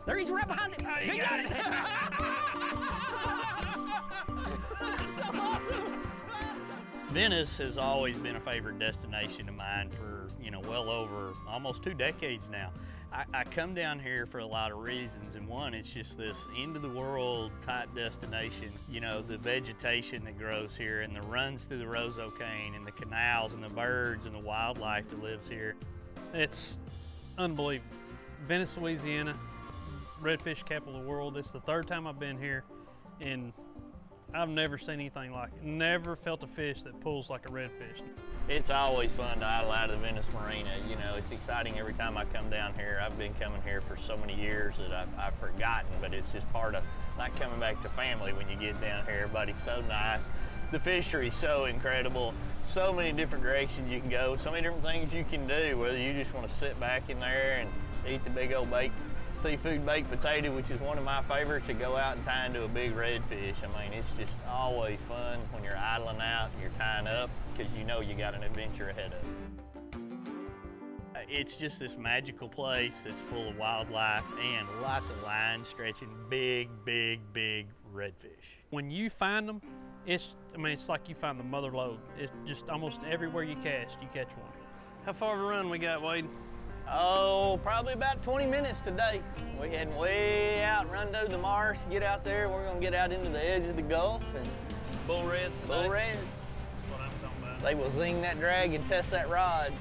There he's right behind it. He got it. That's so awesome. Venice has always been a favorite destination of mine for, well over almost 2 decades now. I come down here for a lot of reasons, and one, it's just this end-of-the-world type destination. The vegetation that grows here and the runs through the Roseau Cane and the canals and the birds and the wildlife that lives here. It's unbelievable. Venice, Louisiana, redfish capital of the world. It's the 3rd time I've been here, and I've never seen anything like it. Never felt a fish that pulls like a redfish. It's always fun to idle out of the Venice Marina. It's exciting every time I come down here. I've been coming here for so many years that I've forgotten, but it's just part of like coming back to family when you get down here. Everybody's so nice. The fishery's so incredible. So many different directions you can go. So many different things you can do, whether you just want to sit back in there and eat the big old seafood baked potato, which is one of my favorites, to go out and tie into a big redfish. It's just always fun when you're idling out and you're tying up, because you got an adventure ahead of you. It's just this magical place that's full of wildlife and lots of lines stretching, big, big, big redfish. When you find them, it's like you find the mother lode. It's just almost everywhere you cast, you catch one. How far of a run we got, Wade? Oh, probably about 20 minutes today. We're heading way out, run through the marsh, get out there. We're gonna get out into the edge of the Gulf and bull reds today. Bull reds. That's what I'm talking about. They will zing that drag and test that rod.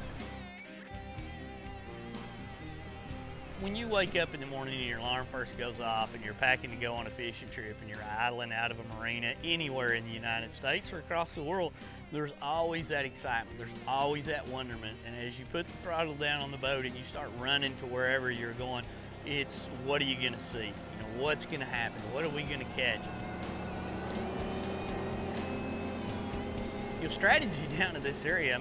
When you wake up in the morning and your alarm first goes off and you're packing to go on a fishing trip and you're idling out of a marina anywhere in the United States or across the world, there's always that excitement, there's always that wonderment. And as you put the throttle down on the boat and you start running to wherever you're going, it's what are you gonna see? What's gonna happen? What are we gonna catch? Your strategy down to this area,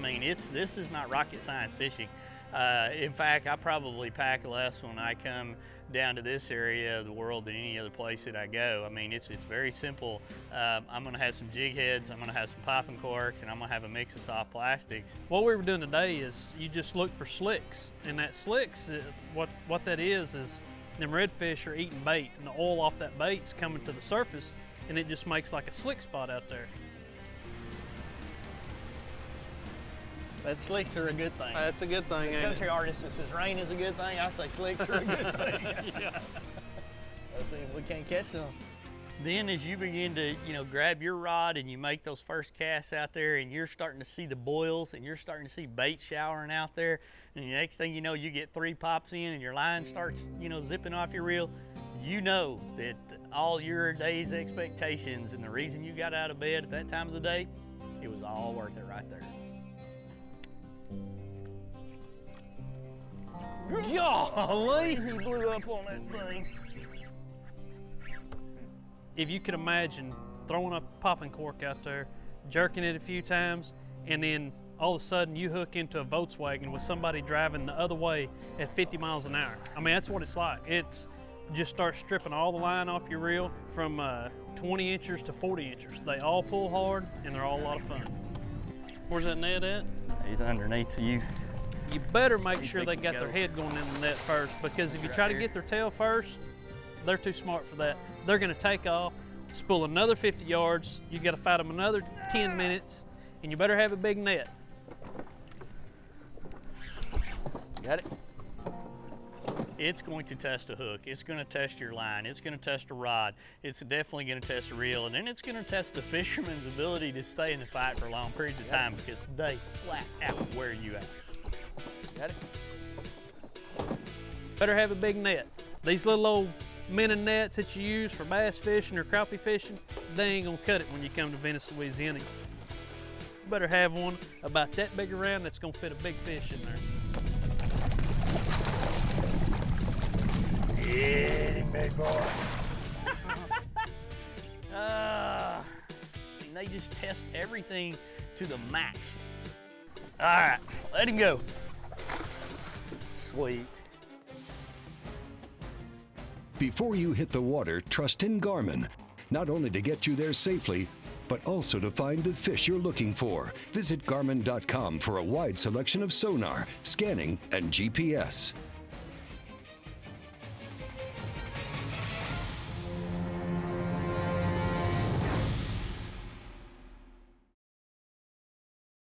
this is not rocket science fishing. In fact, I probably pack less when I come down to this area of the world than any other place that I go. It's very simple. I'm gonna have some jig heads, I'm gonna have some popping corks, and I'm gonna have a mix of soft plastics. What we were doing today is you just look for slicks, and that slicks, what that is them redfish are eating bait, and the oil off that bait's coming to the surface, and it just makes like a slick spot out there. But slicks are a good thing. That's a good thing, The country artist that says rain is a good thing, I say slicks are a good thing. Yeah. Let's see if we can't catch them. Then as you begin to, grab your rod and you make those first casts out there and you're starting to see the boils and you're starting to see bait showering out there, and the next thing you know, you get 3 pops in and your line starts, zipping off your reel, you know that all your day's expectations and the reason you got out of bed at that time of the day, it was all worth it right there. Golly! He blew up on that thing. If you could imagine throwing a popping cork out there, jerking it a few times, and then all of a sudden you hook into a Volkswagen with somebody driving the other way at 50 miles an hour. That's what it's like. It's just start stripping all the line off your reel from 20 inches to 40 inches. They all pull hard and they're all a lot of fun. Where's that net at? He's underneath you. You better make sure they got their head going in the net first, because if you try to get their tail first, they're too smart for that. They're gonna take off, spool another 50 yards, you gotta fight them another 10 minutes, and you better have a big net. Got it? It's going to test a hook, it's going to test your line, it's going to test a rod, it's definitely going to test a reel, and then it's going to test the fisherman's ability to stay in the fight for long periods of time, because they flat out wear you out. Got it? Better have a big net. These little old minnow nets that you use for bass fishing or crappie fishing, they ain't gonna cut it when you come to Venice, Louisiana. You better have one about that big around that's gonna fit a big fish in there. Get him, big boy. And they just test everything to the max. All right, let him go. Sweet. Before you hit the water, trust in Garmin, not only to get you there safely, but also to find the fish you're looking for. Visit Garmin.com for a wide selection of sonar, scanning, and GPS.